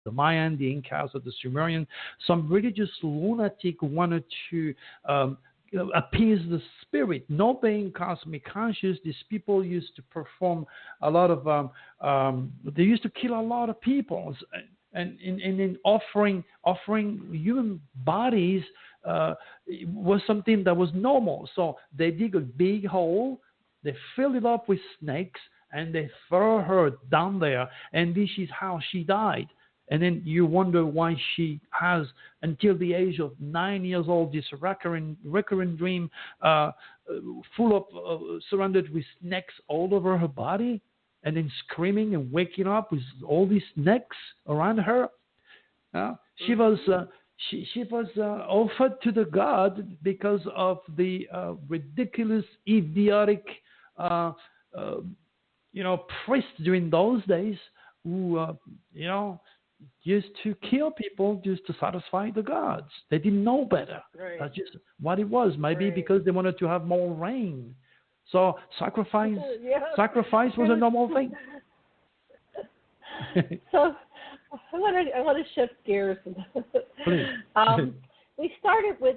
the Mayan, the Incas, or the Sumerian. Some religious lunatic wanted to appease the spirit. Not being cosmic conscious, these people used to perform a lot of, they used to kill a lot of people. And in offering human bodies was something that was normal. So they dig a big hole, they fill it up with snakes, and they throw her down there. And this is how she died. And then you wonder why she has, until the age of 9 years old, this recurring dream full of, surrounded with snakes all over her body, and then screaming and waking up with all these snakes around her. She was offered to the god because of the ridiculous, idiotic, priests during those days who, used to kill people just to satisfy the gods. They didn't know better. Right. That's just what it was. Maybe because they wanted to have more rain. So sacrifice was a normal thing. So I want to shift gears. Please. We started with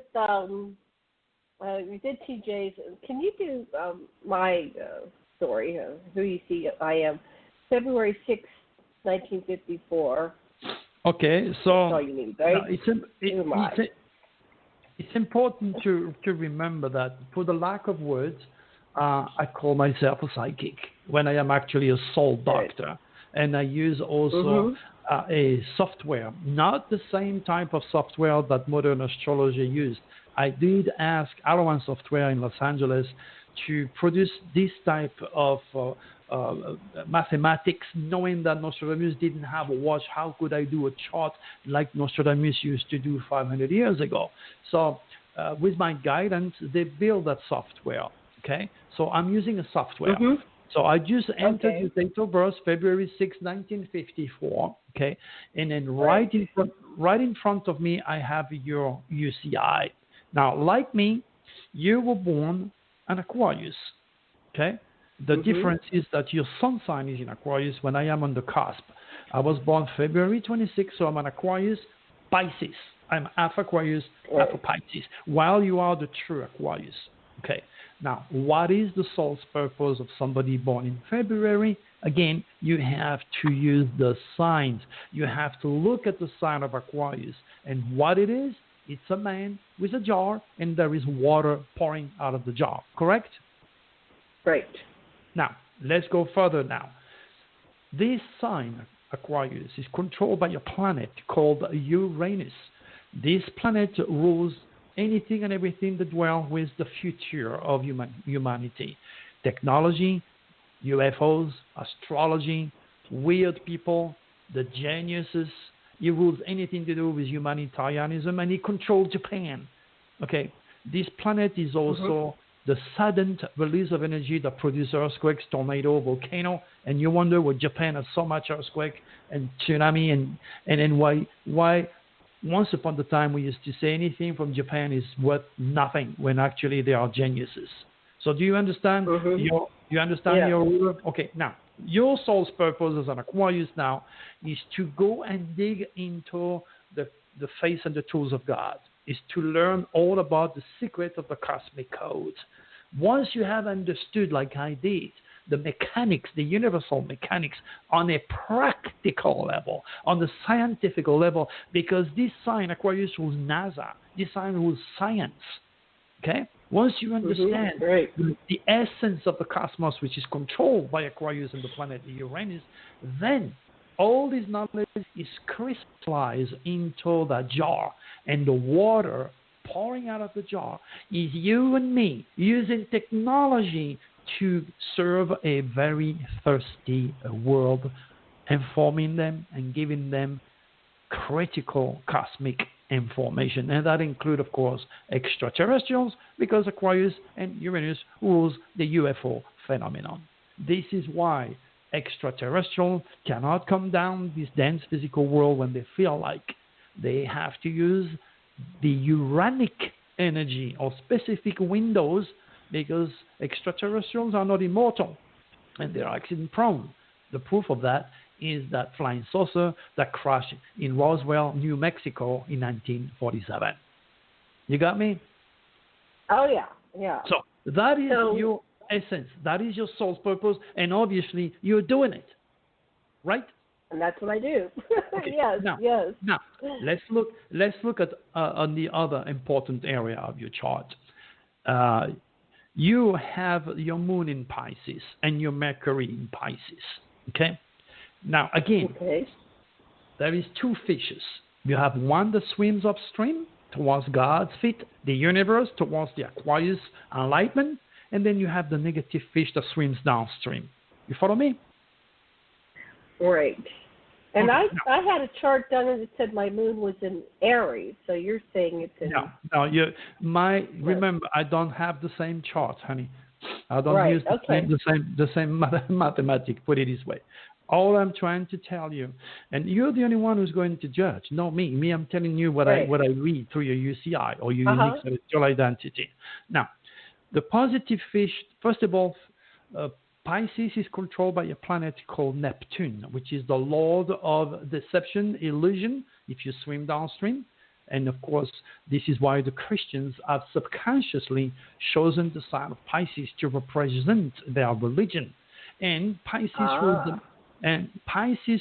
we did TJ's. Can you do my story? Who U.C.I am, February 6, 1954. Okay, so that's all you need, right? It's important to remember that, for the lack of words, I call myself a psychic when I am actually a soul doctor. Right. And I use also a software, not the same type of software that modern astrology used. I did ask Alawan Software in Los Angeles to produce this type of mathematics, knowing that Nostradamus didn't have a watch. How could I do a chart like Nostradamus used to do 500 years ago? So with my guidance, they built that software. Okay, so I'm using a software. So I just entered your date of birth, February 6, 1954. Okay, and then right in front of me, I have your UCI. Now, like me, you were born an Aquarius. Okay, the difference is that your sun sign is in Aquarius when I am on the cusp. I was born February 26, so I'm an Aquarius, Pisces. I'm half Aquarius, half a Pisces, while you are the true Aquarius. Okay. Now, what is the soul's purpose of somebody born in February? Again, you have to use the signs. You have to look at the sign of Aquarius. And what it is, it's a man with a jar, and there is water pouring out of the jar. Correct? Right. Now, let's go further now. This sign, Aquarius, is controlled by a planet called Uranus. This planet rules anything and everything that dwell with the future of humanity. Technology, UFOs, astrology, weird people, the geniuses. He rules anything to do with humanitarianism, and he controls Japan. Okay, this planet is also the sudden release of energy that produces earthquakes, tornado, volcano, and you wonder why Japan has so much earthquake and tsunami, and then why once upon a time we used to say anything from Japan is worth nothing when actually they are geniuses. So do you understand? You understand your ruler? Okay, now your soul's purpose as an Aquarius now is to go and dig into the face and the tools of God, is to learn all about the secret of the cosmic codes. Once you have understood, like I did, the mechanics, the universal mechanics on a practical level, on the scientific level, because this sign, Aquarius, rules NASA. This sign rules science. Okay? Once you understand the essence of the cosmos, which is controlled by Aquarius and the planet Uranus, then all this knowledge is crystallized into that jar, and the water pouring out of the jar is you and me using technology to serve a very thirsty world, informing them and giving them critical cosmic information. And that includes, of course, extraterrestrials, because Aquarius and Uranus rules the UFO phenomenon. This is why extraterrestrials cannot come down this dense physical world when they feel like. They have to use the Uranic energy or specific windows, because extraterrestrials are not immortal and they are accident prone. The proof of that is that flying saucer that crashed in Roswell, New Mexico in 1947. You got me? Oh, yeah, yeah. So that is your essence. That is your soul's purpose, and obviously you're doing it, right? And that's what I do. Okay. Yes, yes. Now, let's look at on the other important area of your chart. You have your moon in Pisces and your Mercury in Pisces. Okay. Now, again, there is two fishes. You have one that swims upstream towards God's feet, the universe, towards the Aquarius enlightenment, and then you have the negative fish that swims downstream. You follow me? Right. And okay, I had a chart done and it said my moon was in Aries, so you're saying it's in... No, remember, I don't have the same chart, honey. I don't use the same mathematics, put it this way. All I'm trying to tell you, and you're the only one who's going to judge, not me. Me, I'm telling you what I read through your U.C.I. or your unique celestial identity. Now, the positive fish, first of all, Pisces is controlled by a planet called Neptune, which is the lord of deception, illusion, if you swim downstream. And of course, this is why the Christians have subconsciously chosen the sign of Pisces to represent their religion. And Pisces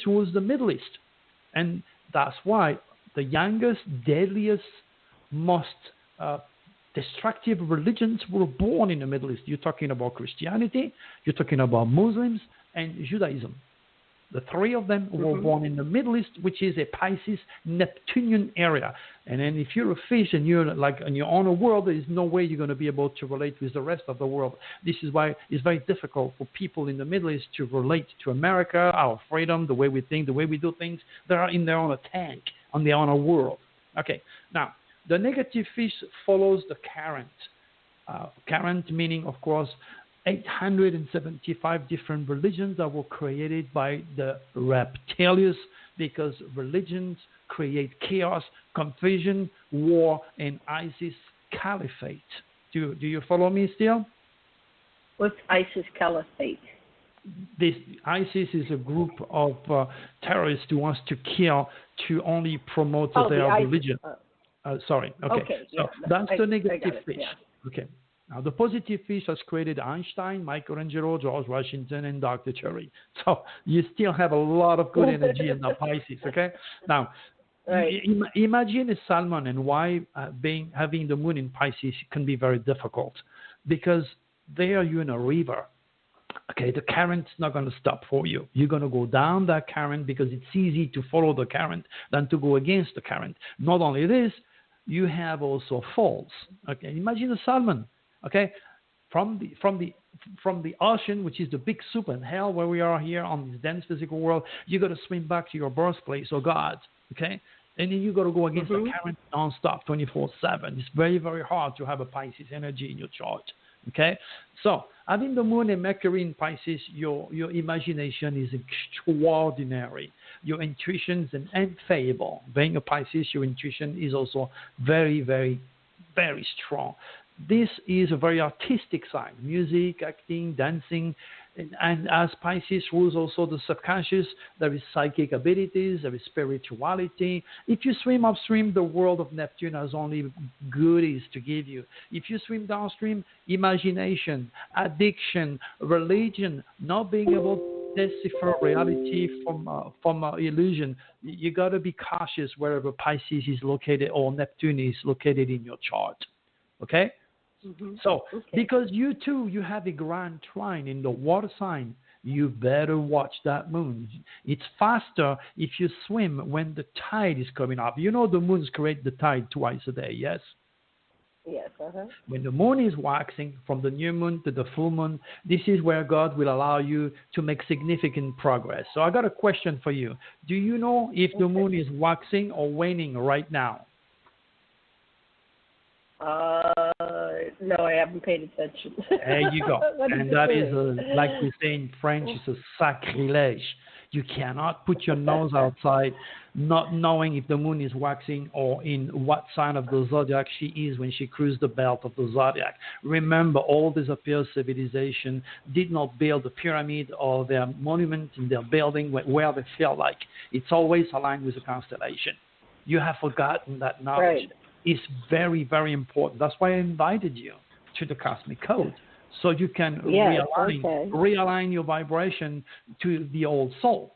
rules the Middle East. And that's why the youngest, deadliest, most destructive religions were born in the Middle East. You're talking about Christianity, you're talking about Muslims, and Judaism. The three of them were born in the Middle East, which is a Pisces Neptunian area. And then if you're a fish and you're like in your own world, there is no way you're going to be able to relate with the rest of the world. This is why it's very difficult for people in the Middle East to relate to America, our freedom, the way we think, the way we do things. They are in their own tank, on their own world. Okay, now, the negative fish follows the current. Current meaning, of course, 875 different religions that were created by the reptilians, because religions create chaos, confusion, war, and ISIS caliphate. Do you follow me still? What's ISIS caliphate? This ISIS is a group of terrorists who wants to kill to only promote their religion. Sorry. Okay. So that's the negative fish. Yeah. Okay. Now, the positive fish has created Einstein, Michelangelo, George Washington, and Dr. Turi. So you still have a lot of good energy in the Pisces, okay? Now, imagine a salmon and why having the moon in Pisces can be very difficult. Because there you're in a river. Okay, the current's not going to stop for you. You're going to go down that current because it's easy to follow the current than to go against the current. Not only this, you have also falls. Okay, imagine a salmon. Okay, from the ocean, which is the big soup and hell where we are here on this dense physical world, you got to swim back to your birthplace or God. Okay, and then you got to go against the current nonstop, 24/7. It's very, very hard to have a Pisces energy in your chart. Okay, so having the moon and Mercury in Pisces, your imagination is extraordinary. Your intuition is infallible. Being a Pisces, your intuition is also very, very, very strong. This is a very artistic sign: music, acting, dancing, and as Pisces rules also the subconscious, there is psychic abilities, there is spirituality. If you swim upstream, the world of Neptune has only goodies to give you. If you swim downstream, imagination, addiction, religion, not being able to decipher reality from illusion. You got to be cautious wherever Pisces is located or Neptune is located in your chart. Okay? So, because you have a grand trine in the water sign, you better watch that moon. It's faster if you swim when the tide is coming up. You know the moons create the tide twice a day, yes? Yes, When the moon is waxing from the new moon to the full moon, this is where God will allow you to make significant progress. So I got a question for you. Do you know if the moon is waxing or waning right now? No, I haven't paid attention. There you go. And that is, like we say in French, it's a sacrilege. You cannot put your nose outside not knowing if the moon is waxing or in what sign of the zodiac she is when she cruised the belt of the zodiac. Remember, all disappeared civilization did not build a pyramid or their monument in their building where they feel like. It's always aligned with the constellation. You have forgotten that knowledge. Right. It's very, very important. That's why I invited you to the Cosmic Code, so you can realign your vibration to the old soul.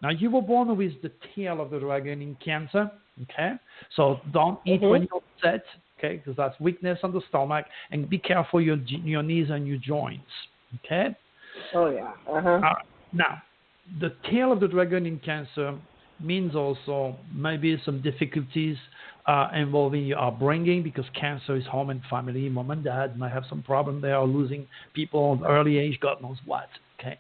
Now, you were born with the tail of the dragon in Cancer, okay? So don't eat when you're upset, okay, because that's weakness on the stomach, and be careful your knees and your joints, okay? Oh, yeah. Now, the tail of the dragon in Cancer means also maybe some difficulties involving your upbringing, because Cancer is home and family. Mom and dad might have some problem there, or losing people at early age, God knows what, okay?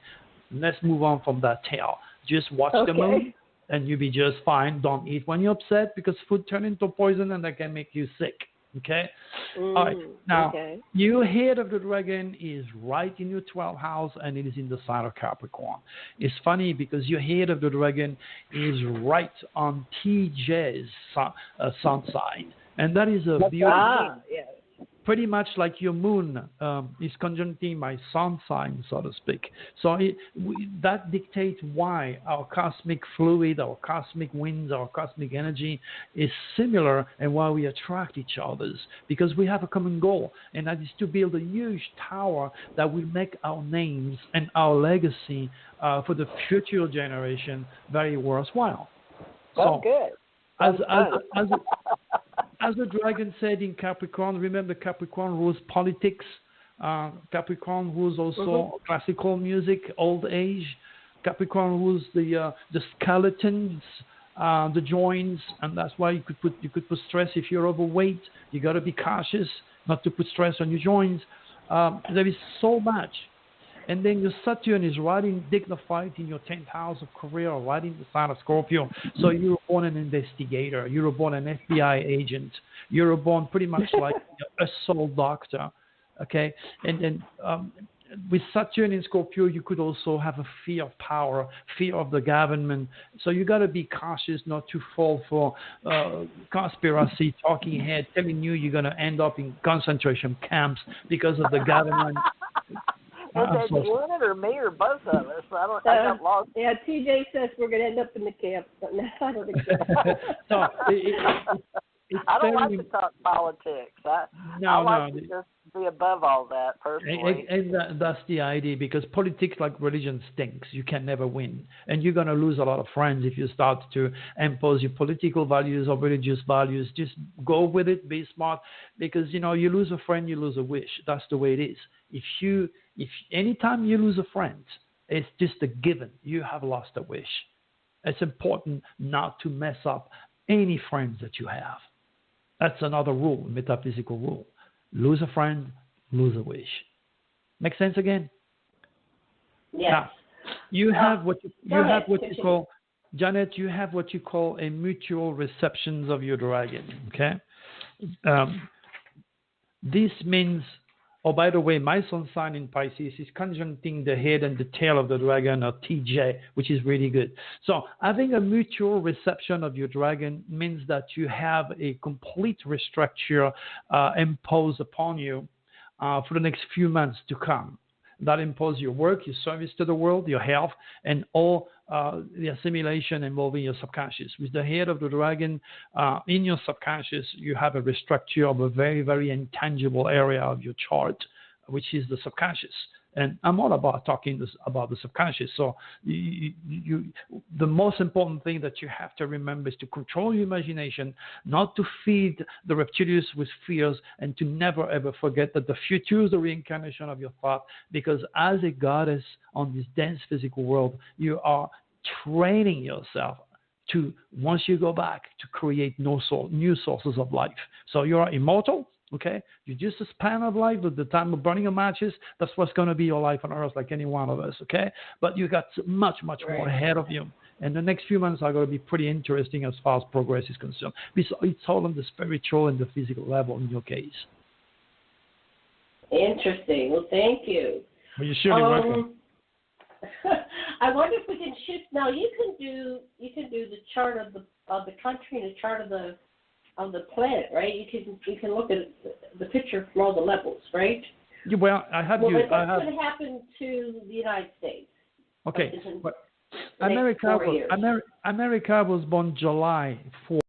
Let's move on from that tail. Just watch the moon, and you'll be just fine. Don't eat when you're upset, because food turns into poison, and that can make you sick. Okay? All right. Now, your head of the dragon is right in your 12th house, and it is in the sign of Capricorn. It's funny because your head of the dragon is right on TJ's sun sign. And that is a beautiful... Pretty much like your moon is conjuncting my sun sign, so to speak. So that dictates why our cosmic fluid, our cosmic winds, our cosmic energy is similar, and why we attract each other, because we have a common goal, and that is to build a huge tower that will make our names and our legacy for the future generation very worthwhile. That's good. As the dragon said in Capricorn, remember Capricorn rules politics. Capricorn rules also classical music, old age. Capricorn rules the skeletons, the joints, and that's why you could put stress if you're overweight. You got to be cautious not to put stress on your joints. There is so much. And then your Saturn is right dignified in your 10th house of career, right in the sign of Scorpio. So you were born an investigator. You were born an FBI agent. You were born pretty much like a soul doctor. Okay? And then with Saturn in Scorpio, you could also have a fear of power, fear of the government. So you got to be cautious not to fall for conspiracy talking head telling you you're going to end up in concentration camps because of the government. Was that you in it, or me, or both of us? I got lost. Yeah, TJ says we're going to end up in the camp, but no, I don't think so. I don't like to talk politics. I like to just be above all that, personally. And that's the idea, because politics, like religion, stinks. You can never win. And you're going to lose a lot of friends if you start to impose your political values or religious values. Just go with it, be smart, because, you lose a friend, you lose a wish. That's the way it is. If anytime you lose a friend, it's just a given. You have lost a wish. It's important not to mess up any friends that you have. That's another rule, metaphysical rule. Lose a friend, lose a wish. Make sense again? Yes. Now, you have what you call, Janet, you have what you call a mutual receptions of your dragon. Okay. This means. Oh, by the way, my sun sign in Pisces is conjuncting the head and the tail of the dragon, or TJ, which is really good. So having a mutual reception of your dragon means that you have a complete restructure imposed upon you for the next few months to come. That imposes your work, your service to the world, your health, and all the assimilation involving your subconscious. With the head of the dragon in your subconscious, you have a restructure of a very, very intangible area of your chart, which is the subconscious. And I'm all about talking about the subconscious. So the most important thing that you have to remember is to control your imagination, not to feed the reptilians with fears, and to never, ever forget that the future is the reincarnation of your thought, because as a goddess on this dense physical world, you are training yourself to, once you go back, to create new sources of life. So you are immortal. Okay, you're just a span of life. At the time of burning of matches, that's what's going to be your life on Earth, like any one of us. Okay, but you got much, much more ahead of you, and the next few months are going to be pretty interesting as far as progress is concerned. It's all on the spiritual and the physical level in your case. Interesting. Well, thank you. Well, you're surely welcome. I wonder if we can shift. Now you can do the chart of the country and the chart of the planet, right? You can look at the picture from all the levels, right? Yeah, well, I have well, you. What's going to happen to the United States? Okay, but America was born July 4.